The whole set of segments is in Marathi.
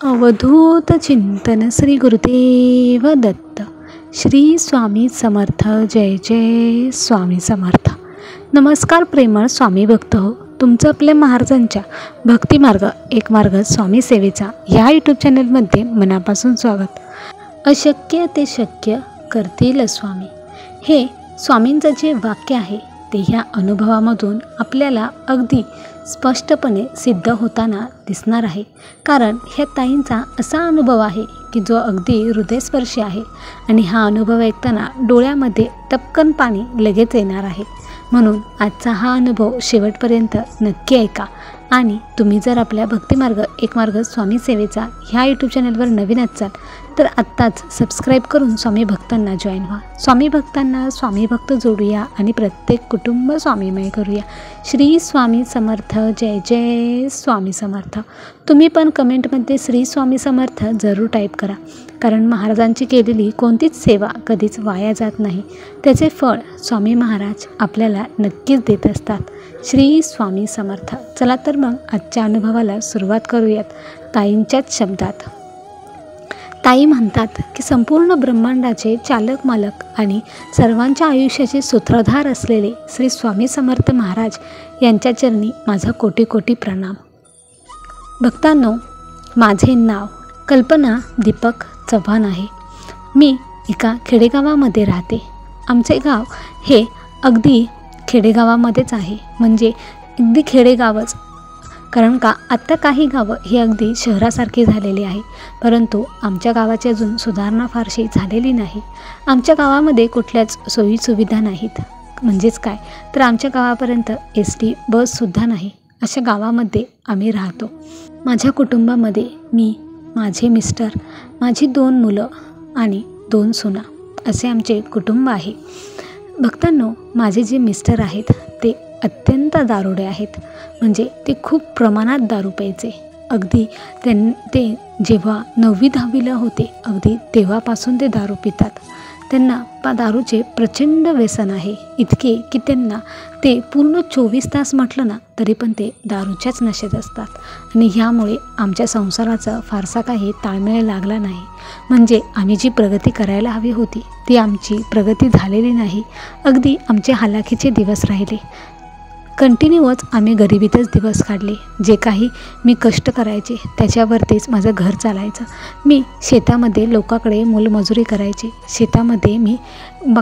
अवधूत चिंतन श्री गुरुदेव दत्त. श्री स्वामी समर्थ. जय जय स्वामी समर्थ. नमस्कार प्रेमळ स्वामी भक्त हो. तुमचं आपल्या महाराजांच्या भक्तिमार्ग एक मार्ग स्वामी सेवेचा ह्या यूट्यूब चॅनलमध्ये मनापासून स्वागत. अशक्य ते शक्य करतील स्वामी, हे स्वामींचं जे वाक्य आहे ते ह्या अनुभवामधून आपल्याला अगदी स्पष्टपणे सिद्ध होताना दिसणार आहे. कारण ह्या ताईंचा असा अनुभव आहे की जो अगदी हृदयस्पर्शी आहे आणि हा अनुभव ऐकताना डोळ्यामध्ये टपकन पाणी लगेच येणार आहे. म्हणून आजचा हा अनुभव शेवटपर्यंत नक्की ऐका. आणि तुम्ही जर आपल्या भक्तिमार्ग एक मार्ग स्वामी सेवेचा ह्या यूट्यूब चॅनलवर नवीन असाल तर आत्ताच सबस्क्राईब करून स्वामी भक्तांना जॉईन व्हा. स्वामी भक्तांना स्वामी भक्त जोडूया आणि प्रत्येक कुटुंब स्वामीमय करूया. श्री स्वामी समर्थ. जय जय स्वामी समर्थ. तुम्ही पण कमेंटमध्ये श्री स्वामी समर्थ जरूर टाईप करा. कारण महाराजांची केलेली कोणतीच सेवा कधीच वाया जात नाही. त्याचे फळ स्वामी महाराज आपल्याला नक्कीच देत असतात. श्री स्वामी समर्थ. चला तर मग आजच्या अनुभवाला सुरुवात करूयात ताईंच्याच शब्दात. ताई म्हणतात की संपूर्ण ब्रह्मांडाचे चालक मालक आणि सर्वांच्या आयुष्याचे सूत्रधार असलेले श्री स्वामी समर्थ महाराज यांच्या चरणी माझा कोटी कोटी प्रणाम. भक्तांनो, माझे नाव कल्पना दीपक चव्हाण आहे. मी एका खेडेगावामध्ये राहते. आमचे गाव हे अगदी खेडेगावामध्येच आहे. म्हणजे अगदी खेडेगावच. कारण का आत्ता काही गावं ही अगदी शहरासारखी झालेली आहे. परंतु आमच्या गावाची अजून सुधारणा फारशी झालेली नाही. आमच्या गावामध्ये कुठल्याच सोयीसुविधा नाहीत. म्हणजेच काय तर आमच्या गावापर्यंत SD बससुद्धा नाही. अशा गावामध्ये आम्ही राहतो. माझ्या कुटुंबामध्ये मी, माझे मिस्टर, माझी 2 मुलं आणि 2 सुना असे आमचे कुटुंब आहे. भक्तांनो, माझे जे मिस्टर आहेत ते अत्यंत दारुडे आहेत. म्हणजे ते खूप प्रमाणात दारू प्यायचे. अगदी ते जेव्हा 9वी-10वीला होते अगदी तेव्हापासून ते दारू पितात. त्यांना दारूचे प्रचंड व्यसन आहे. इतके की त्यांना ते पूर्ण 24 तास म्हटलं ना तरी पण ते दारूच्याच नशेत असतात. आणि ह्यामुळे आमच्या संसाराचा फारसा काही ताळमेळ लागला नाही. म्हणजे आम्ही जी प्रगती करायला हवी होती ती आमची प्रगती झालेली नाही. अगदी आमचे हालाखीचे दिवस राहिले. कंटिन्यूच आम्ही गरिबीतच दिवस काढले. जे काही मी कष्ट करायचे त्याच्यावरतीच माझं घर चालायचं. मी शेतामध्ये लोकांकडे मोलमजुरी करायचे. शेतामध्ये मी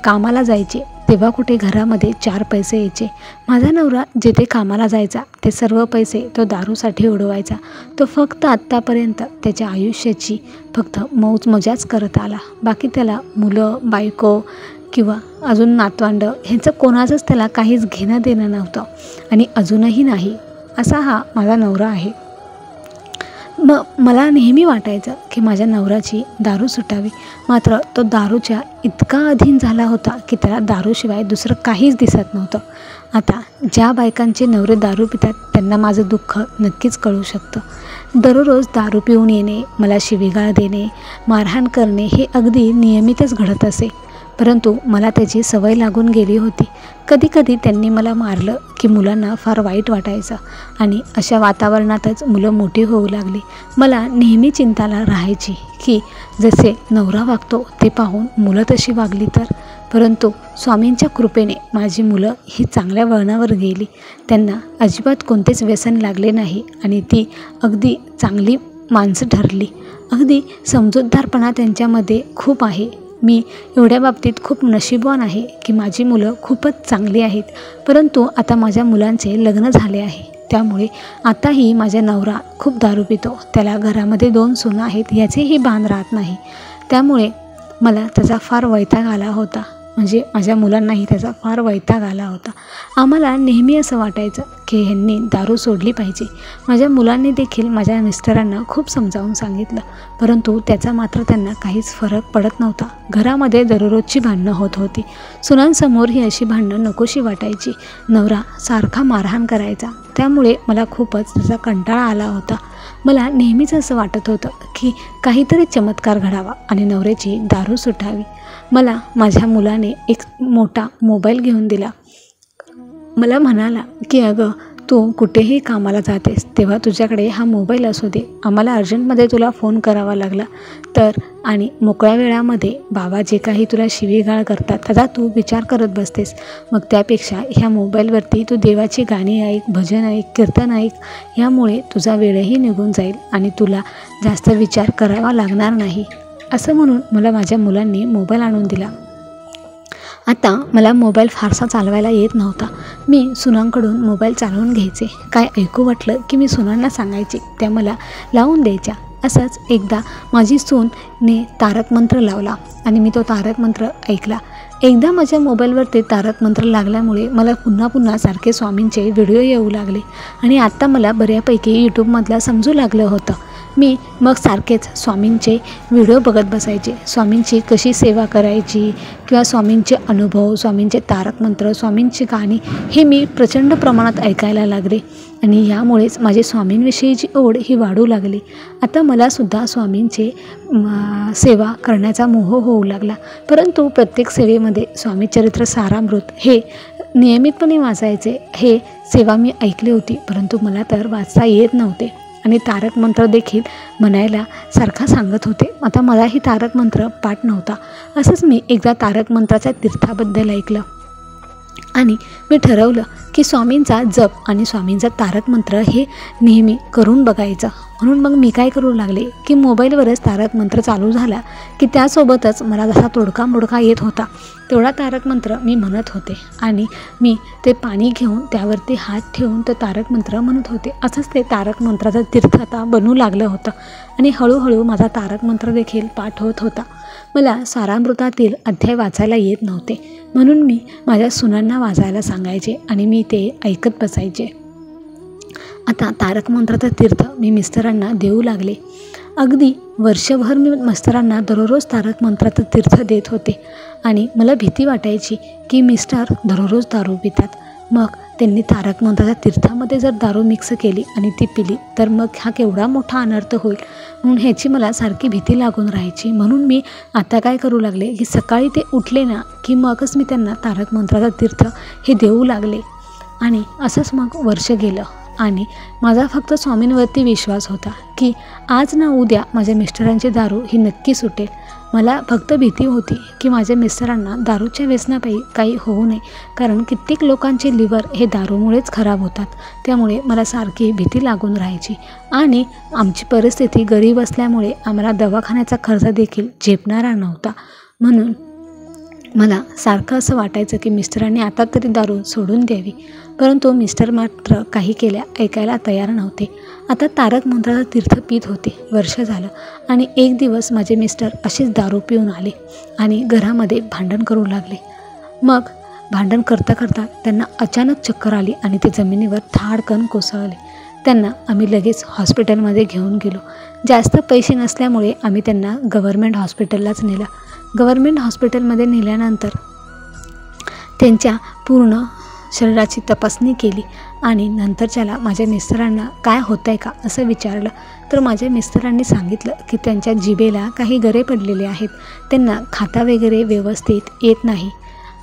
कामाला जायचे तेव्हा कुठे घरामध्ये 4 पैसे यायचे. माझा नवरा जिथे कामाला जायचा ते सर्व पैसे तो दारूसाठी उडवायचा. तो फक्त आत्तापर्यंत त्याच्या आयुष्याची फक्त मौज मजाच करत आला. बाकी त्याला मुलं, बायको किंवा अजून नातवंड ह्याचं कोणाचंच त्याला काहीच घेणं देणं नव्हतं. आणि अजूनही नाही. असा हा माझा नवरा आहे. मला नेहमी वाटायचं की माझ्या नवऱ्याची दारू सुटावी. मात्र तो दारूच्या इतका अधीन झाला होता की त्याला दारूशिवाय दुसरं काहीच दिसत नव्हतं. आता ज्या बायकांचे नवरे दारू पितात त्यांना माझं दुःख नक्कीच कळू शकतं. दररोज दारू पिऊन येणे, मला शिवीगाळ देणे, मारहाण करणे हे अगदी नियमितच घडत असे. परंतु मला त्याची सवय लागून गेली होती. कधीकधी त्यांनी मला मारलं की मुलांना फार वाईट वाटायचं. आणि अशा वातावरणातच मुलं मोठी होऊ लागली. मला नेहमी चिंताला राहायची की जसे नवरा वागतो ते पाहून मुलं तशी वागली तर. परंतु स्वामींच्या कृपेने माझी मुलं ही चांगल्या वळणावर गेली. त्यांना अजिबात कोणतेच व्यसन लागले नाही आणि ती अगदी चांगली माणसं ठरली. अगदी समजूतदारपणा त्यांच्यामध्ये खूप आहे. मी एवढ्या बाबतीत खूप नशीबवान आहे की माझी मुलं खूपच चांगली आहेत. परंतु आता माझ्या मुलांचे लग्न झाले आहे. त्यामुळे आताही माझा नवरा खूप दारू पितो. त्याला घरामध्ये 2 सुना आहेत याचेही भान राहत नाही. त्यामुळे मला त्याचा फार वैताग आला होता. म्हणजे माझ्या मुलांनाही त्याचा फार वैताग आला होता. आम्हाला नेहमी असं वाटायचं की ह्यांनी दारू सोडली पाहिजे. माझ्या मुलांनी देखील माझ्या मिस्टरांना खूप समजावून सांगितलं. परंतु त्याचा मात्र त्यांना काहीच फरक पडत नव्हता. घरामध्ये दररोजची भांडणं होत होती. सुनांसमोर ही अशी भांडणं नकोशी वाटायची. नवरा सारखा मारहाण करायचा. त्यामुळे मला खूपच त्याचा कंटाळा आला होता. मला नेहमीच असं वाटत होतं की काहीतरी चमत्कार घडावा आणि नवऱ्याची दारू सुटावी. मला माझ्या मुलाने एक मोठा मोबाईल घेऊन दिला. मला म्हणाला की अगं तू कुठेही कामाला जातेस तेव्हा तुझ्याकडे हा मोबाईल असू दे, आम्हाला अर्जंटमध्ये तुला फोन करावा लागला तर, आणि मोकळ्या वेळामध्ये बाबा जे काही तुला शिवीगाळ करतात त्याचा तू विचार करत बसतेस. मग त्यापेक्षा ह्या मोबाईलवरती तू देवाची गाणी ऐक, भजन ऐक, कीर्तन ऐक. ह्यामुळे तुझा वेळही निघून जाईल आणि तुला जास्त विचार करावा लागणार नाही. असं म्हणून मला माझ्या मुलांनी मोबाईल आणून दिला. आता मला मोबाईल फारसा चालवायला येत नव्हता. मी सुनांकडून मोबाईल चालवून घ्यायचे. काय ऐकू वाटलं की मी सुनांना सांगायचे, त्या मला लावून द्यायच्या. असंच एकदा माझी सूनने तारक मंत्र लावला आणि मी तो तारक मंत्र ऐकला. एकदा माझ्या मोबाईलवरती तारक मंत्र लागल्यामुळे मला पुन्हा पुन्हा सारखे स्वामींचे व्हिडिओ येऊ लागले आणि आत्ता मला बऱ्यापैकी यूट्यूबमधला समजू लागलं होतं. मी मग सारखेच स्वामींचे व्हिडिओ बघत बसायचे. स्वामींची कशी सेवा करायची किंवा स्वामींचे अनुभव, स्वामींचे तारक मंत्र, स्वामींची गाणी हे मी प्रचंड प्रमाणात ऐकायला लागले आणि यामुळेच माझी स्वामींविषयीची ओढ ही वाढू लागली. आता मलासुद्धा स्वामींचे सेवा करण्याचा मोह होऊ लागला. परंतु प्रत्येक सेवेमध्ये स्वामी चरित्र सारामृत हे नियमितपणे वाचायचे. हे सेवा मी ऐकली होती, परंतु मला तर वाचता येत नव्हते आणि तारक मंत्र देखील म्हणायला सारखा सांगत होते. आता मलाही तारक मंत्र पाठ नव्हता. असंच मी एकदा तारक मंत्राच्या तीर्थाबद्दल ऐकलं आणि मी ठरवलं की स्वामींचा जप आणि स्वामींचा तारक मंत्र हे नेहमी करून बघायचं. म्हणून मग मी काय करू लागले की मोबाईलवरच तारक मंत्र चालू झाला की त्यासोबतच मला जसा तोडका मोडका येत होता तेवढा तारक मंत्र मी म्हणत होते आणि मी ते पाणी घेऊन त्यावरती हात ठेवून तो तारक मंत्र म्हणत होते. असंच ते तारक मंत्राचं तीर्थ आता बनू लागलं होतं आणि हळूहळू माझा तारक मंत्र देखील पाठ होत होता. मला सारामृतातील अध्याय वाचायला येत नव्हते, म्हणून मी माझ्या सुनांना वाचायला सांगायचे आणि मी ते ऐकत बसायचे. आता तारक मंत्राचं तीर्थ मी मिस्टरांना देऊ लागले. अगदी वर्षभर मी मिस्टरांना दररोज तारक मंत्राचं तीर्थ देत होते आणि मला भीती वाटायची की मिस्टर दररोज दारू पितात. मग त्यांनी तारक मंत्राच्या तीर्थामध्ये जर दारू मिक्स केली आणि ती पिली तर मग हा केवढा मोठा अनर्थ होईल, म्हणून ह्याची मला सारखी भीती लागून राहायची. म्हणून मी आता काय करू लागले की सकाळी ते उठले ना की मगच मी त्यांना तारक मंत्राचं तीर्थ हे देऊ लागले. आणि असंच मग वर्ष गेलं आणि माझा फक्त स्वामींवरती विश्वास होता की आज ना उद्या माझ्या मिस्टरांची दारू ही नक्की सुटेल. मला फक्त भीती होती की माझ्या मिस्टरांना दारूच्या व्यसनापायी काही होऊ नये, कारण कित्येक लोकांचे लिव्हर हे दारूमुळेच खराब होतात. त्यामुळे मला सारखी भीती लागून राहायची आणि आमची परिस्थिती गरीब असल्यामुळे आम्हाला दवाखान्याचा खर्च देखील झेपणारा नव्हता. म्हणून मला सारखं असं वाटायचं की मिस्टरांनी आता तरी दारू सोडून द्यावी, परंतु मिस्टर मात्र काही ऐकायला तयार नव्हते. आता तारक मंत्राचं तीर्थ पीत होते. वर्ष झालं आणि एक दिवस माझे मिस्टर असेच दारू पिऊन आले आणि घरामध्ये भांडण करू लागले. मग भांडण करता करता त्यांना अचानक चक्कर आली आणि ते जमिनीवर थाडकन कोसळले. त्यांना आम्ही लगेच हॉस्पिटलमध्ये घेऊन गेलो. जास्त पैसे नसल्यामुळे आम्ही त्यांना गव्हर्मेंट हॉस्पिटललाच नेलं. गव्हर्मेंट हॉस्पिटलमध्ये नेल्यानंतर त्यांच्या पूर्ण शरीराची तपासणी केली आणि नंतरच्याला माझ्या मिस्टरांना काय होतं आहे का असं विचारलं तर माझ्या मिस्टरांनी सांगितलं की त्यांच्या जिभेला काही गरे पडलेले आहेत, त्यांना खाता वगैरे व्यवस्थित येत नाही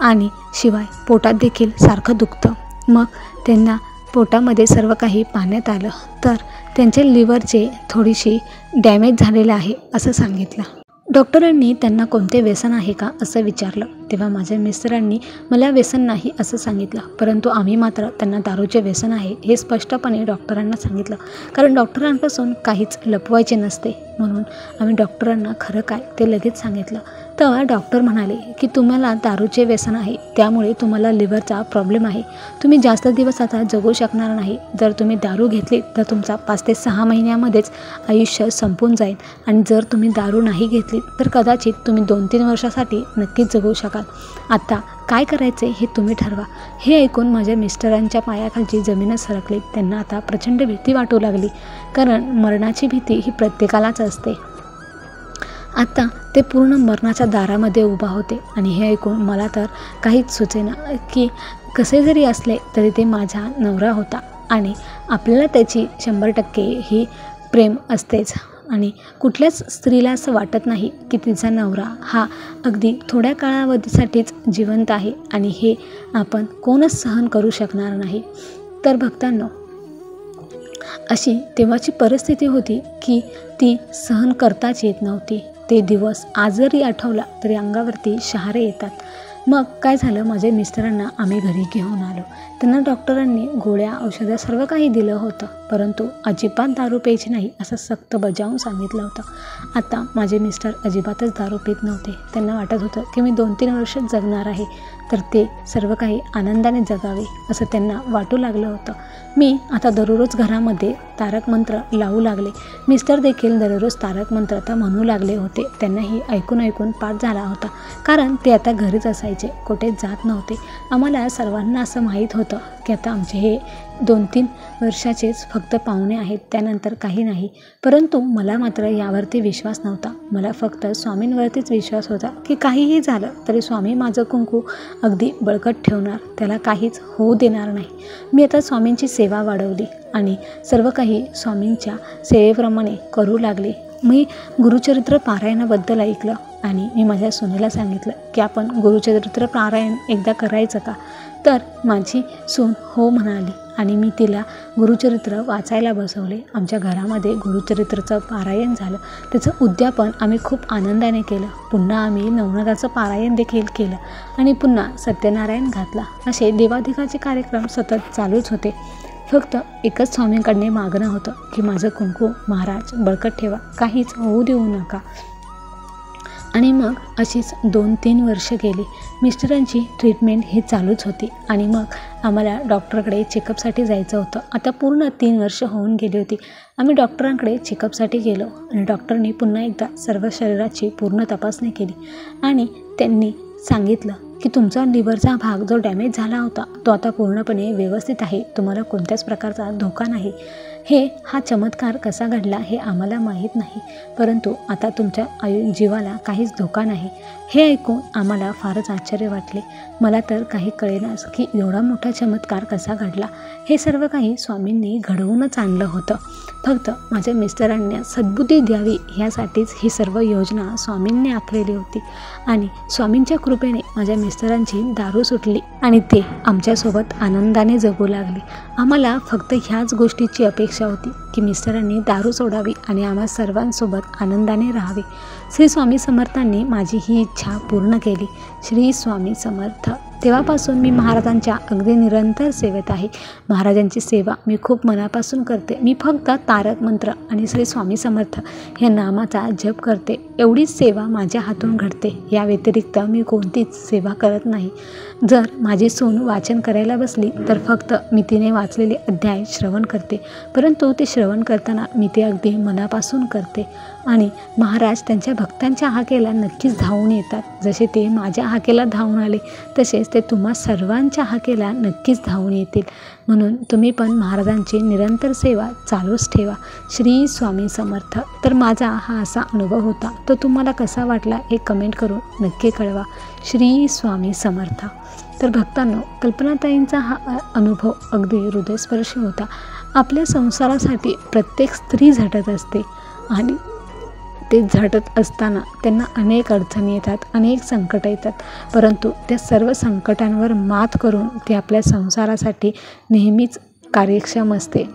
आणि शिवाय पोटात देखील सारखं दुखतं. मग त्यांना पोटामध्ये सर्व काही पाण्यात आलं तर त्यांच्या लिव्हरचे थोडीशी डॅमेज झालेलं आहे असं सांगितलं. डॉक्टरांनी त्यांना कोणते व्यसन आहे का असं विचारलं तेव्हा माझ्या मिस्टरांनी मला व्यसन नाही असं सांगितलं, परंतु आम्ही मात्र त्यांना दारूचे व्यसन आहे हे स्पष्टपणे डॉक्टरांना सांगितलं, कारण डॉक्टरांपासून काहीच लपवायचे नसते. म्हणून आम्ही डॉक्टरांना खरं काय ते लगेच सांगितलं. तेव्हा डॉक्टर म्हणाले की तुम्हाला दारूचे व्यसन आहे, त्यामुळे तुम्हाला लिव्हरचा प्रॉब्लेम आहे, तुम्ही जास्त दिवस आता जगू शकणार नाही. जर तुम्ही दारू घेतली तर तुमचा 5 ते 6 महिन्यामध्येच आयुष्य संपून जाईल आणि जर तुम्ही दारू नाही घेतली तर कदाचित तुम्ही 2-3 वर्षासाठी नक्कीच जगू शकाल. आता काय करायचे हे तुम्ही ठरवा. हे ऐकून माझ्या मिस्टरांच्या पायाखालची जमीनच सरकली. त्यांना आता प्रचंड भीती वाटू लागली, कारण मरणाची भीती ही प्रत्येकालाच असते. आता ते पूर्ण मरणाच्या दारामध्ये उभा होते आणि हे ऐकून मला तर काहीच सुचेना की कसे जरी असले तरी ते माझा नवरा होता आणि आपल्याला त्याची 100% ही प्रेम असतेच आणि कुठल्याच स्त्रीला असं वाटत नाही की तिचा नवरा हा अगदी थोड्या कालावधीसाठीच जिवंत आहे आणि हे आपण कोणच सहन करू शकणार नाही. तर भक्तांनो, अशी तेव्हाची परिस्थिती होती की ती सहन करताच येत नव्हती. ते दिवस आज जरी आठवला तरी अंगावरती शहारे येतात. मग काय झालं, माझ्या मिस्टरांना आम्ही घरी घेऊन आलो. त्यांना डॉक्टरांनी गोळ्या औषधं सर्व काही दिलं होतं, परंतु अजिबात दारू प्यायची नाही असं सक्त बजावून सांगितलं होतं. आता माझे मिस्टर अजिबातच दारू पित नव्हते. त्यांना वाटत होतं की मी 2-3 वर्ष जगणार आहे, तर ते सर्व काही आनंदाने जगावे असं त्यांना वाटू लागलं होतं. मी आता दररोज घरामध्ये तारक मंत्र लावू लागले. मिस्टर देखील दररोज तारक मंत्र आता म्हणू लागले होते. त्यांनाही ऐकून ऐकून पाठ झाला होता, कारण ते आता घरीच असायचे, कुठे जात नव्हते. आम्हाला सर्वांना असं माहीत होतं की आता आमचे हे 2-3 वर्षाचेच फक्त पाहुणे आहेत, त्यानंतर काही नाही. परंतु मला मात्र यावरती विश्वास नव्हता. मला फक्त स्वामींवरतीच विश्वास होता की काहीही झालं तरी स्वामी माझं कुंकू अगदी बळकट ठेवणार, त्याला काहीच होऊ देणार नाही. मी आता स्वामींची सेवा वाढवली आणि सर्व काही स्वामींच्या सेवेप्रमाणे करू लागले. मी गुरुचरित्र पारायणाबद्दल ऐकलं आणि मी माझ्या सुनेला सांगितलं की आपण गुरुचरित्र पारायण एकदा करायचं का? तर माझी सून हो म्हणाली आणि मी तिला गुरुचरित्र वाचायला बसवले. आमच्या घरामध्ये गुरुचरित्रचं पारायण झालं. त्याचं उद्यापन आम्ही खूप आनंदाने केलं. पुन्हा आम्ही नवनाथाचं पारायण देखील केलं आणि पुन्हा सत्यनारायण घातला. असे देवाधिकाचे कार्यक्रम सतत चालूच होते. फक्त एकच स्वामींकडे मागणं होतं की माझं कुंकू महाराज बळकट ठेवा, काहीच होऊ देऊ नका. आणि मग अशीच 2-3 वर्ष गेली. मिस्टरांची ट्रीटमेंट ही चालूच होती आणि मग आम्हाला डॉक्टरकडे चेकअपसाठी जायचं होतं. आता पूर्ण 3 वर्ष होऊन गेली होती. आम्ही डॉक्टरांकडे चेकअपसाठी गेलो आणि डॉक्टरनी पुन्हा एकदा सर्व शरीराची पूर्ण तपासणी केली आणि त्यांनी सांगितलं की तुमचा लिव्हरचा भाग जो डॅमेज झाला होता तो आता पूर्णपणे व्यवस्थित आहे, तुम्हाला कोणत्याच प्रकारचा धोका नाही. हा चमत्कार कसा घडला हे आम्हाला माहीत नाही, परंतु आता तुमच्या जीवाला काहीच धोका नाही. हे ऐकून आम्हाला फारच आश्चर्य वाटले. मला तर काही कळेनाच की एवढा मोठा चमत्कार कसा घडला. हे सर्व काही स्वामींनी घडवूनच आणलं होतं. फक्त माझ्या मिस्टरांना सद्बुद्धी द्यावी ह्यासाठीच ही सर्व योजना स्वामींनी आखलेली होती आणि स्वामींच्या कृपेने माझ्या मिस्टरांची दारू सुटली आणि ते आमच्यासोबत आनंदाने जगू लागले. आम्हाला फक्त ह्याच गोष्टीची अपेक्षा होती की मिस्टरांनी दारू सोडावी आणि आम्हा सर्वांसोबत आनंदाने राहावे. श्री स्वामी समर्थांनी माझी ही इच्छा पूर्ण केली. श्री स्वामी समर्थ. तेव्हापासून मी महाराजांच्या अगदी निरंतर सेवेत आहे. महाराजांची सेवा मी खूप मनापासून करते. मी फक्त तारक मंत्र आणि श्री स्वामी समर्थ या नामाचा जप करते. एवढीच सेवा माझ्या हातून घडते. या व्यतिरिक्त मी कोणतीच सेवा करत नाही. जर माझी सून वाचन करायला बसली तर फक्त मी तिने वाचलेले अध्याय श्रवण करते, परंतु ते श्रवण करताना मी ते अगदी मनापासून करते आणि महाराज त्यांच्या भक्तांच्या हाकेला नक्कीच धावून येतात. जसे ते माझ्या हाकेला धावून आले तसेच ते तुम्हा सर्वांच्या हाकेला नक्कीच धावून येतील. म्हणून तुम्ही पण महाराजांची निरंतर सेवा चालूच ठेवा. श्री स्वामी समर्थ. तर माझा हा असा अनुभव होता, तो तुम्हाला कसा वाटला हे कमेंट करून नक्की कळवा. श्री स्वामी समर्थ. तर भक्तांनो, कल्पनाताईंचा हा अनुभव अगदी हृदयस्पर्शी होता. आपल्या संसारासाठी प्रत्येक स्त्री झटत असते आणि ते झटत असताना त्यांना अनेक अडचणी येतात, अनेक संकट येतात, परंतु त्या सर्व संकटांवर मात करून ती आपल्या संसारासाठी नेहमीच कार्यक्षम असते.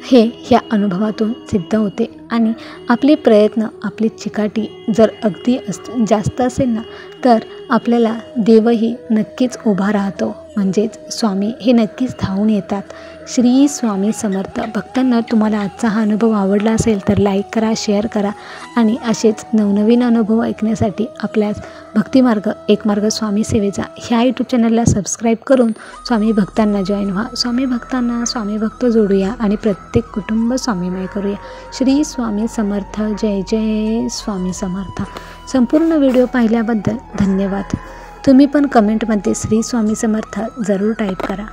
ह्या अनुभवातून सिद्ध होते आणि आपले प्रयत्न, आपली चिकाटी जर अगदी जास्त असेल ना, तर आपल्याला देवही नक्कीच उभा राहतो, म्हणजेच स्वामी हे नक्कीच धावून येतात. श्री स्वामी समर्थ. भक्तांना, तुम्हाला आजचा हा अनुभव आवडला असेल तर लाईक करा, शेअर करा आणि असेच नवनवीन अनुभव ऐकण्यासाठी आपल्या भक्तिमार्ग एक मार्ग स्वामी सेवेचा ह्या यूट्यूब चॅनलला सबस्क्राईब करून स्वामी भक्तांना जॉईन व्हा. स्वामी भक्तांना स्वामी भक्त जोडूया आणि प्रत्येक कुटुंब स्वामीमय करूया. श्री स्वामी समर्थ. जय जय स्वामी समर्थ. संपूर्ण व्हिडिओ पाहिल्याबद्दल धन्यवाद. तुम्ही पण कमेंटमध्ये श्री स्वामी समर्थ जरूर टाईप करा.